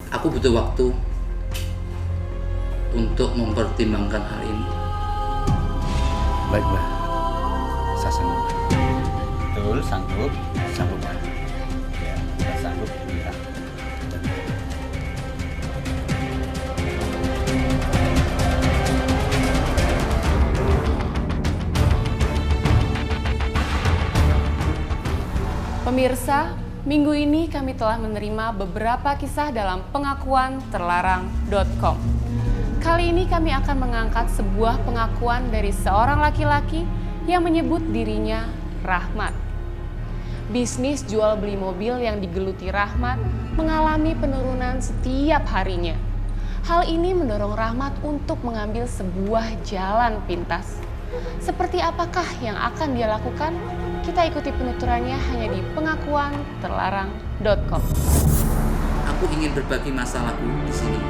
Aku butuh waktu untuk mempertimbangkan hal ini. Baiklah, saya sanggup. Betul, sanggup. Sanggup, Pak. Ya, saya sanggup. Ya. Pemirsa, minggu ini kami telah menerima beberapa kisah dalam pengakuan terlarang.com. Kali ini kami akan mengangkat sebuah pengakuan dari seorang laki-laki yang menyebut dirinya Rahmat. Bisnis jual beli mobil yang digeluti Rahmat mengalami penurunan setiap harinya. Hal ini mendorong Rahmat untuk mengambil sebuah jalan pintas. Seperti apakah yang akan dia lakukan? Kita ikuti penuturannya hanya di pengakuan terlarang.com. Aku ingin berbagi masalahku di sini.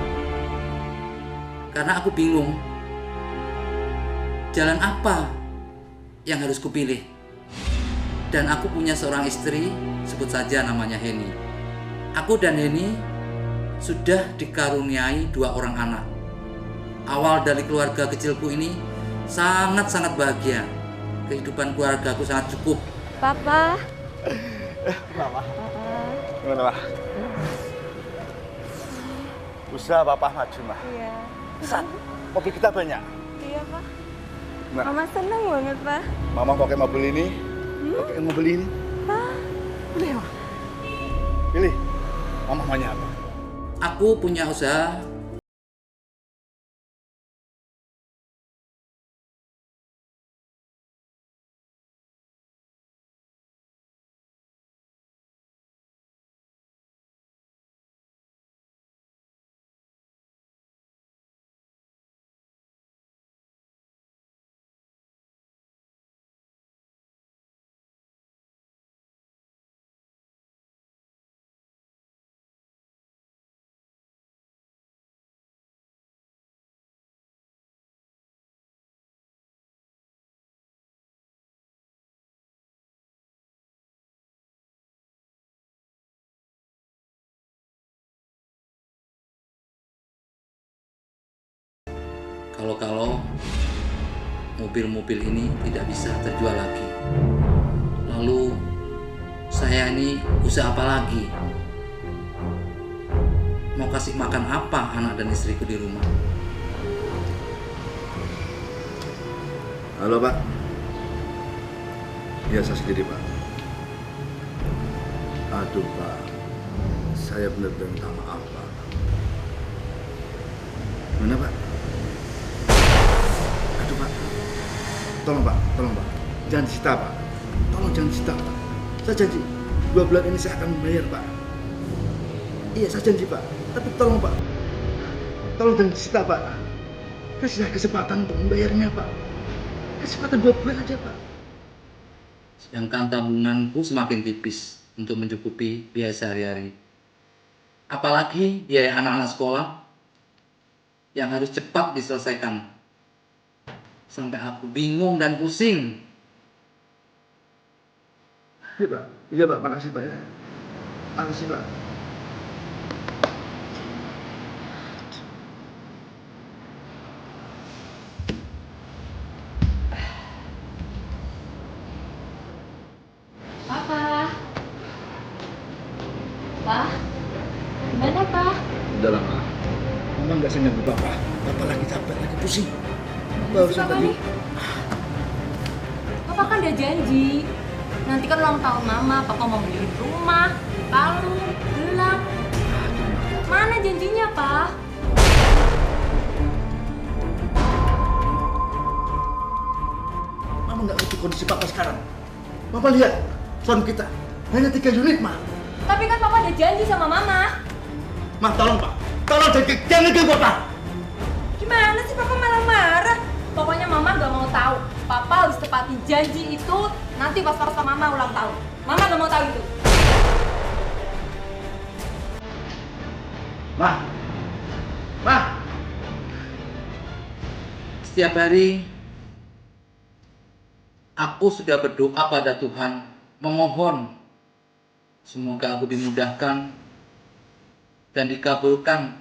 Karena aku bingung. Jalan apa yang harus kupilih? Dan aku punya seorang istri, sebut saja namanya Heni. Aku dan Heni sudah dikaruniai 2 orang anak. Awal dari keluarga kecilku ini sangat-sangat bahagia. Kehidupan keluarga aku sangat cukup. Papa. Mama. Papa. Gimana, Pak? Usaha Papa maju, Mah. Iya. Sat, mobil kita banyak. Iya, Pak. Nah, Mama senang banget, Pak. Mama pakai mobil ini, pakai mobil ini. Pak. Pilih, Mah. Pilih. Mama maunya apa? Aku punya usaha kalau mobil-mobil ini tidak bisa terjual lagi. Lalu saya ini usaha apa lagi? Mau kasih makan apa anak dan istriku di rumah? Halo, Pak. Iya, saya sendiri, Pak. Aduh, Pak. Saya benar-benar minta maaf, Pak. Mana, Pak? Aduh, Pak. Tolong, Pak. Tolong, Pak. Jangan disita, Pak. Tolong jangan disita, Pak. Saya janji, 2 bulan ini saya akan membayar, Pak. Iya, saya janji, Pak. Tapi tolong, Pak. Tolong jangan disita, Pak. Kasih saya kesempatan untuk membayarnya, Pak. Kesempatan 2 bulan aja, Pak. Sedangkan tabunganku semakin tipis untuk mencukupi biaya sehari-hari. Apalagi biaya anak-anak sekolah yang harus cepat diselesaikan. Sampai aku bingung dan pusing. Iya, Pak. Iya, Pak. Makasih, Pak. Ya. Makasih, Pak. Papa. Pak. Gimana, Pak? Udah lama. Mama nggak sengaja Bapak. Bapak lagi capek, lagi pusing. Bapak harus Papa tadi. nih. Papa kan udah janji. Nanti kan ulang tahun Mama, Papa mau beliin rumah, kalung, gelang. Mana janjinya, Pak? Mama nggak ngerti kondisi Papa sekarang. Mama lihat, sound kita hanya 3 unit, Ma. Tapi kan Papa udah janji sama Mama. Ma, tolong, Pak. Tolong jangan ganggu Papa. Gimana sih Papa malah marah? Pokoknya Mama gak mau tahu. Papa harus tepati janji itu nanti pas Papa Mama ulang tahun. Mama gak mau tahu itu. Ma. Ma. Setiap hari aku sudah berdoa pada Tuhan, memohon semoga aku dimudahkan dan dikabulkan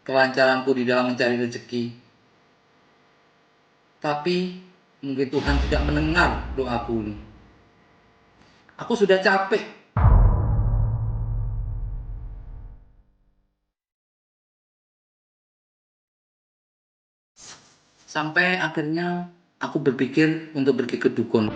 kelancaranku di dalam mencari rezeki. Tapi mungkin Tuhan tidak mendengar doaku ini. Aku sudah capek. Sampai akhirnya aku berpikir untuk pergi ke dukun.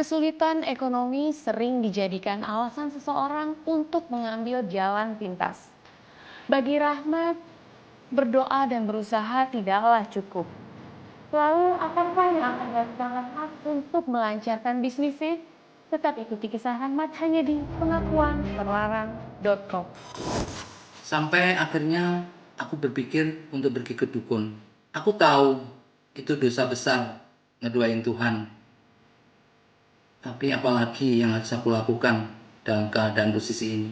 Kesulitan ekonomi sering dijadikan alasan seseorang untuk mengambil jalan pintas. Bagi Rahmat, berdoa dan berusaha tidaklah cukup. Lalu, apakah yang akan dilakukan Rahmat untuk melancarkan bisnisnya? Tetap ikuti kisah Rahmat hanya di pengakuanterlarang.com. Sampai akhirnya aku berpikir untuk pergi ke dukun. Aku tahu itu dosa besar ngedoain Tuhan. Tapi apalagi yang harus aku lakukan dalam keadaan posisi ini?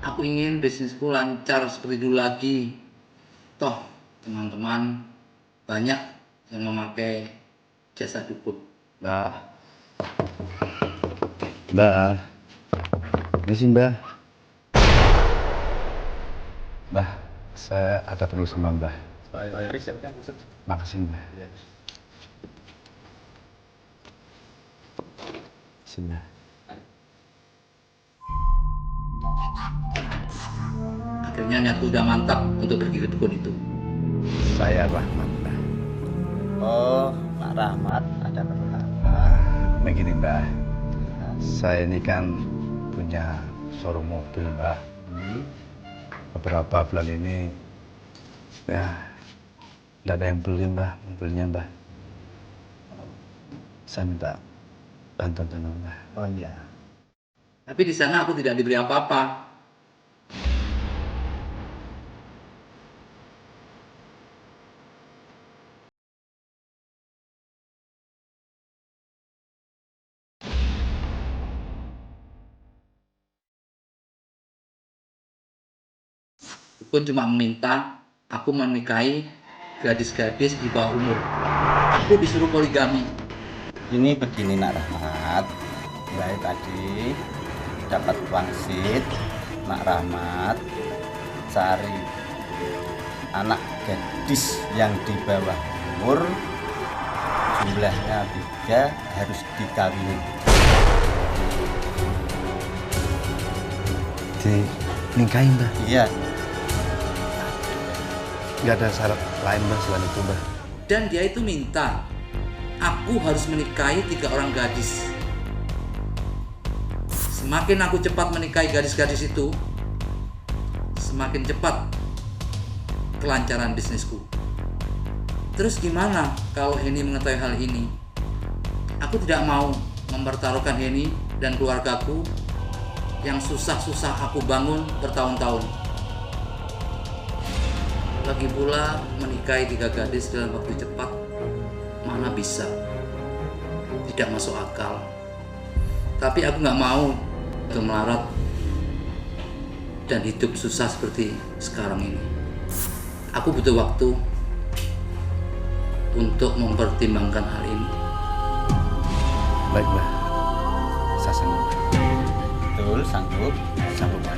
Aku ingin bisnisku lancar seperti dulu lagi. Toh, teman-teman banyak yang memakai jasa dukun. Mbak. Ini sih Mbak. Mbak, saya ada perlu sama Mbak. Makasih Mbak. Sini. Akhirnya niatku udah mantap untuk pergi ke dukun itu. Saya Rahmat Mbak. Oh, Pak Rahmat ada perlu apa? Begini Mbak, saya ini kan punya showroom mobil Mbak. Beberapa bulan ini ya tidak ada yang beli Mbak mobilnya Mbak. Saya minta bantuan Mbak. Oh iya. Tapi di sana aku tidak diberi apa-apa. Dukun cuma meminta aku menikahi gadis-gadis di bawah umur. Aku disuruh poligami. Ini begini Nak Rahmat. Baik tadi dapat wangsit, Nak Rahmat cari anak gadis yang di bawah umur, jumlahnya 3, harus dikawini. Dinikahin Mbak? Iya. Nggak ada syarat lain Mbak selain itu Mbak? Dan dia itu minta aku harus menikahi 3 orang gadis. Semakin aku cepat menikahi gadis-gadis itu, semakin cepat kelancaran bisnisku. Terus gimana kalau Heni mengetahui hal ini? Aku tidak mau mempertaruhkan Heni dan keluargaku yang susah-susah aku bangun bertahun-tahun. Lagi pula menikahi 3 gadis dalam waktu cepat, mana bisa? Tidak masuk akal. Tapi aku nggak mau untuk melarat dan hidup susah seperti sekarang ini. Aku butuh waktu untuk mempertimbangkan hal ini. Baik Mbak, saya sanggup. Betul, sanggup. Sanggup Pak.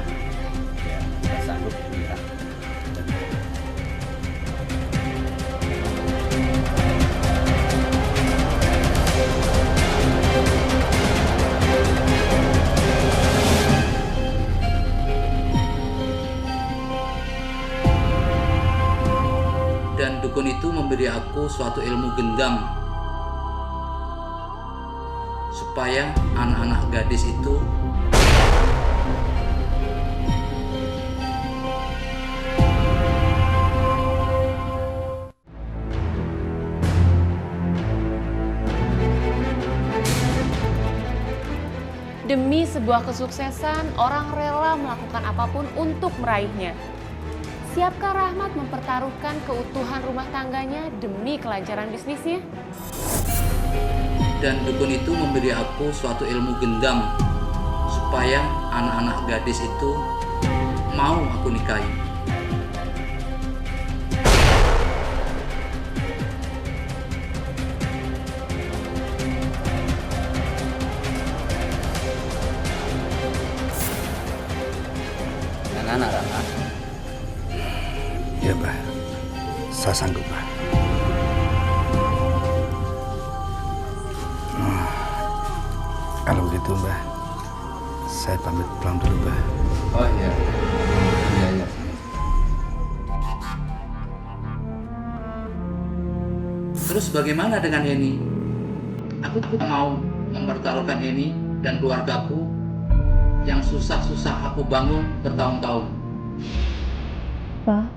Ya, sanggup kita. Dan dukun itu memberi aku suatu ilmu gendam supaya anak-anak gadis itu Demi sebuah kesuksesan, orang rela melakukan apapun untuk meraihnya. Siapkah Rahmat mempertaruhkan keutuhan rumah tangganya demi kelancaran bisnisnya? dan dukun itu memberi aku suatu ilmu gendam supaya anak-anak gadis itu mau aku nikahi. Jangan Rama. Ya Mbah, saya sanggup Mbah. Kalau begitu Mbah, saya pamit pulang dulu Mbah. Oh iya. Iya, iya. Terus bagaimana dengan Heni? Aku tidak mau mempertaruhkan Heni dan keluargaku yang susah-susah aku bangun bertahun-tahun. Pak,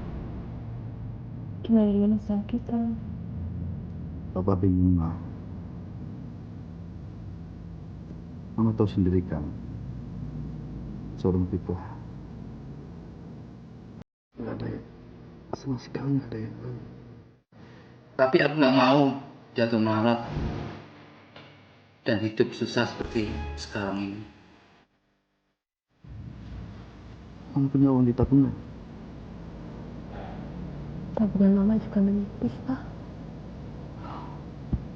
gimana dengan usaha kita? Bapak bingung Mbah. Mama tahu sendiri kan, seorang tipe. Nggak ada yang, sama sekali nggak ada yang. Tapi aku nggak mau jatuh melarat dan hidup susah seperti sekarang ini. Mama punya uang di tabungan. Tabungan mama juga menipis, Pak.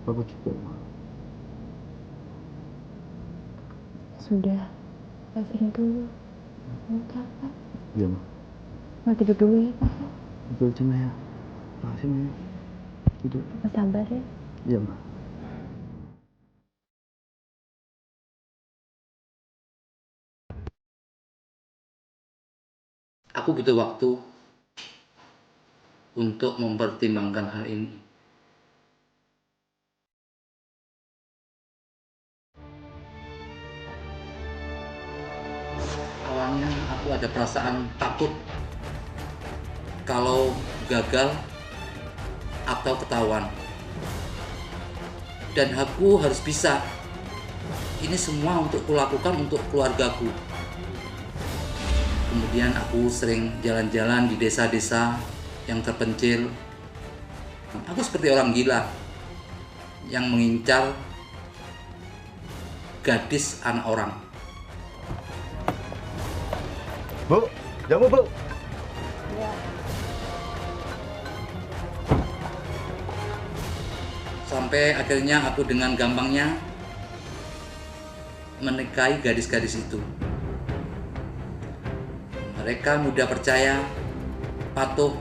Bapak juga Ma. Sudah, pastiin dulu. Enggak, Pak. Iya Ma. Mau tidur dulu ya, Pak. Betul aja Ma ya. Makasih Ma. Tidur. Pak sabar ya. Iya Ma. Aku butuh waktu untuk mempertimbangkan hal ini. Awalnya aku ada perasaan takut kalau gagal atau ketahuan. Dan aku harus bisa. Ini semua untuk kulakukan untuk keluargaku. Kemudian aku sering jalan-jalan di desa-desa yang terpencil. Aku seperti orang gila yang mengincar gadis anak orang. Bu, jamu Bu. Sampai akhirnya aku dengan gampangnya menikahi gadis-gadis itu. Mereka mudah percaya, patuh,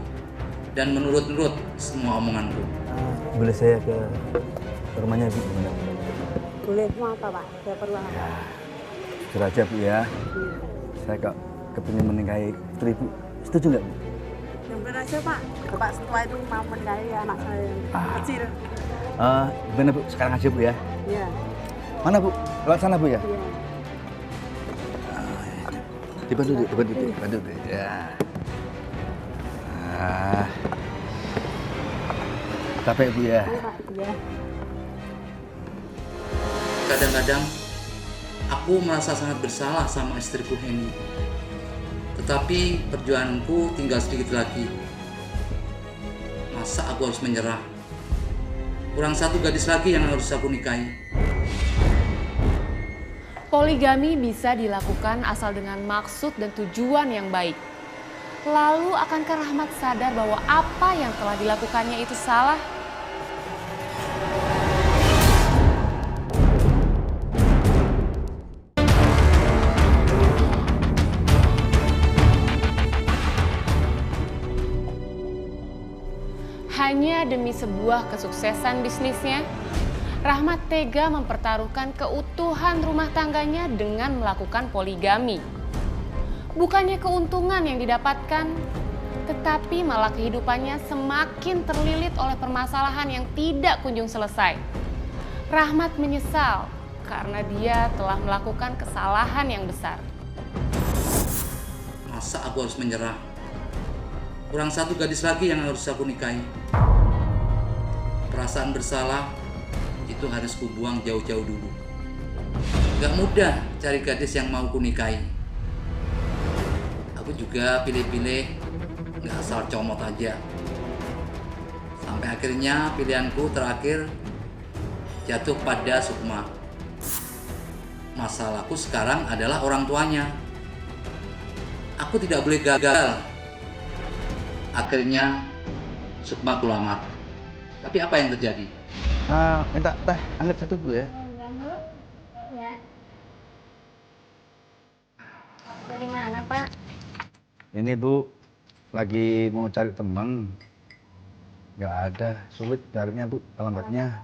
dan menurut-nurut semua omonganku. Boleh saya ke rumahnya Bu? Boleh, mau apa Pak? Saya perlu apa? Jujur aja Bu ya. Saya kok kepingin menikahi istri Bu. Setuju nggak Bu? Yang benar aja Pak. Bapak setelah itu mau menikahi anak saya yang kecil. Gimana Bu? Sekarang aja Bu ya. Iya. Mana Bu? Lewat sana Bu ya? Iya. Dibantu deh. Ya. Capek Bu ya. Iya Pak. Iya. Kadang-kadang aku merasa sangat bersalah sama istriku Heni. Tetapi perjuanganku tinggal sedikit lagi. Masa aku harus menyerah? Kurang satu gadis lagi yang harus aku nikahi. Poligami bisa dilakukan asal dengan maksud dan tujuan yang baik. Lalu akankah Rahmat sadar bahwa apa yang telah dilakukannya itu salah? Hanya demi sebuah kesuksesan bisnisnya, Rahmat tega mempertaruhkan keutuhan rumah tangganya dengan melakukan poligami. Bukannya keuntungan yang didapatkan, tetapi malah kehidupannya semakin terlilit oleh permasalahan yang tidak kunjung selesai. Rahmat menyesal karena dia telah melakukan kesalahan yang besar. Masa aku harus menyerah? Kurang satu gadis lagi yang harus aku nikahi. Perasaan bersalah itu harus kubuang jauh-jauh dulu. Gak mudah cari gadis yang mau kunikahi. Aku juga pilih-pilih, gak asal comot aja. Sampai akhirnya pilihanku terakhir jatuh pada Sukma. Masalahku sekarang adalah orang tuanya. Aku tidak boleh gagal. Akhirnya Sukma aku lamar. Tapi apa yang terjadi? Minta teh anget satu Bu ya. Dari mana, Pak? Ini Bu lagi mau cari teman. Nggak ada, sulit carinya Bu, alamatnya.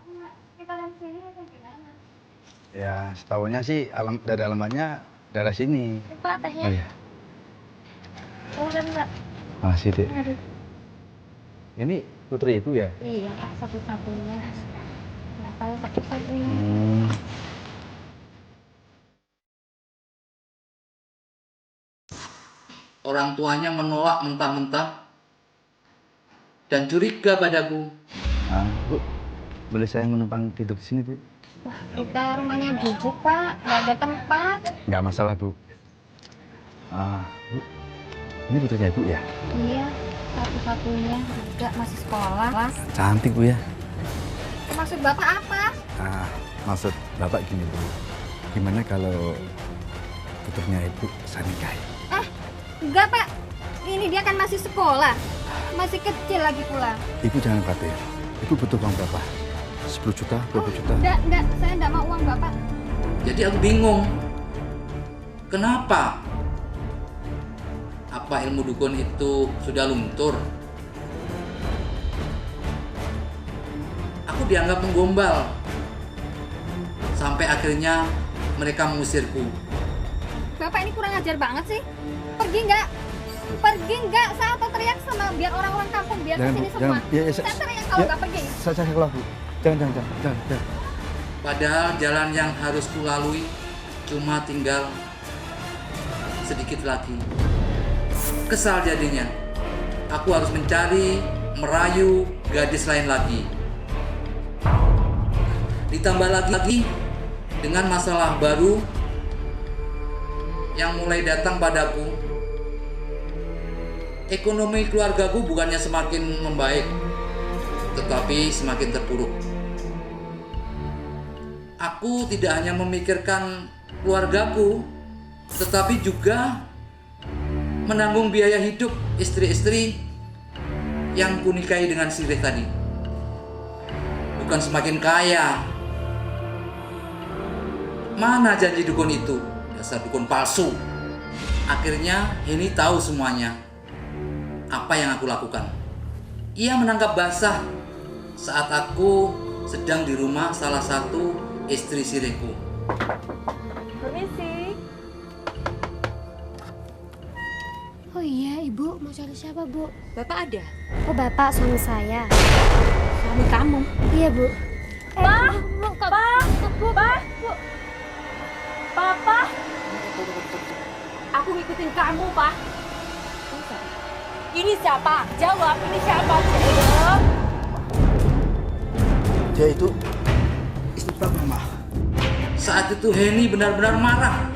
Ya, setahunya sih dari alamatnya daerah sini. Pak, tehnya. Oh iya. Oh, kan, Pak. Masih deh. Aduh. Ini putri itu ya? Iya, Pak, satu-satunya. Kenapa satu-satunya? Orang tuanya menolak mentah-mentah dan curiga padaku. Bu, boleh saya menumpang tidur di sini Bu? Wah, kita rumahnya busuk, Pak. Nggak ada tempat. Nggak masalah Bu. Bu, ini putrinya Ibu ya? Iya, satu-satunya. Juga masih sekolah. Cantik Bu ya? Maksud Bapak apa? Maksud Bapak gini Bu, gimana kalau putrinya Ibu saya nikahi? Enggak, Pak. Ini dia kan masih sekolah. Masih kecil lagi pula. Ibu jangan khawatir, Ibu butuh uang berapa? 10 juta, 20 juta? Enggak. Saya enggak mau uang Bapak. Jadi aku bingung. Kenapa? Apa ilmu dukun itu sudah luntur? Aku dianggap menggombal. Sampai akhirnya mereka mengusirku. Bapak ini kurang ajar banget sih. Pergi enggak? Pergi enggak? Saya auto teriak sama biar orang-orang kampung biar kesini semua. Saya teriak kalau enggak pergi. Saya keluar Bu. Jangan. Padahal jalan yang harus kulalui cuma tinggal sedikit lagi. Kesal jadinya. Aku harus mencari, merayu gadis lain lagi. Ditambah lagi dengan masalah baru yang mulai datang padaku. Ekonomi keluargaku bukannya semakin membaik, tetapi semakin terpuruk. Aku tidak hanya memikirkan keluargaku, tetapi juga menanggung biaya hidup istri-istri yang kunikahi dengan sirih tadi. Bukan semakin kaya. Mana janji dukun itu? Dasar dukun palsu. Akhirnya Heni tahu semuanya. Apa yang aku lakukan? Ia menangkap basah saat aku sedang di rumah salah satu istri sirihku. Permisi. Oh iya, Ibu mau cari siapa, Bu? Bapak ada? Oh, Bapak suami saya. Suami kamu? Iya, Bu. Pak, Papa. Aku ngikutin kamu, Pak. Ini siapa? Jawab, ini siapa? Dia itu istri Papa, Ma. Saat itu Heni benar-benar marah.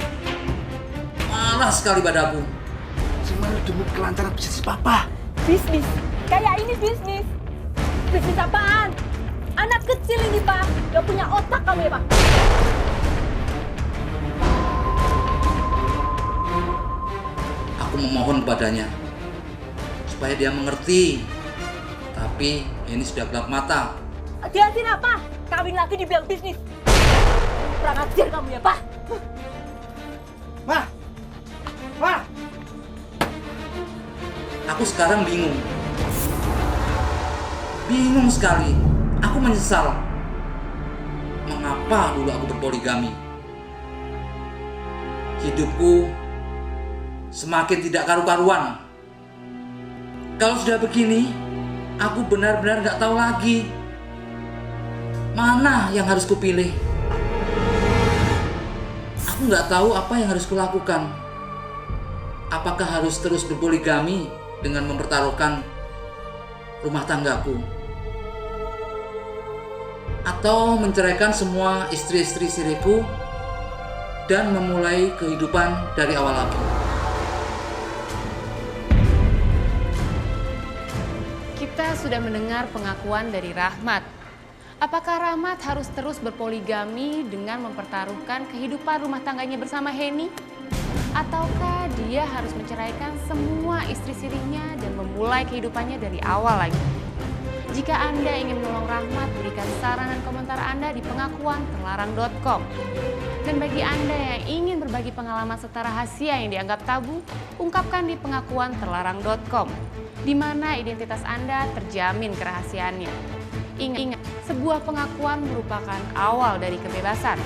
Marah sekali padaku. Semuanya demi kelancaran bisnis Papa. Bisnis? Kayak ini bisnis? Bisnis apaan? Anak kecil ini, Pak. Gak punya otak kamu ya, Pak? Aku memohon padanya supaya dia mengerti. Tapi Heni sudah gelap mata. Jelasin apa? Kawin lagi dibilang bisnis. Kurang ajar kamu ya, Pak. Ma! Aku sekarang bingung. Bingung sekali. Aku menyesal. Mengapa dulu aku berpoligami? Hidupku semakin tidak karu-karuan. Kalau sudah begini, aku benar-benar nggak tahu lagi mana yang harus kupilih. Aku nggak tahu apa yang harus kulakukan. Apakah harus terus berpoligami dengan mempertaruhkan rumah tanggaku, atau menceraikan semua istri-istri siriku dan memulai kehidupan dari awal lagi. Kita sudah mendengar pengakuan dari Rahmat. Apakah Rahmat harus terus berpoligami dengan mempertaruhkan kehidupan rumah tangganya bersama Heni? Ataukah dia harus menceraikan semua istri sirinya dan memulai kehidupannya dari awal lagi. Jika Anda ingin menolong Rahmat, berikan saran dan komentar Anda di pengakuanterlarang.com. Dan bagi Anda yang ingin berbagi pengalaman serta rahasia yang dianggap tabu, ungkapkan di pengakuanterlarang.com, di mana identitas Anda terjamin kerahasiaannya. Ingat, sebuah pengakuan merupakan awal dari kebebasan.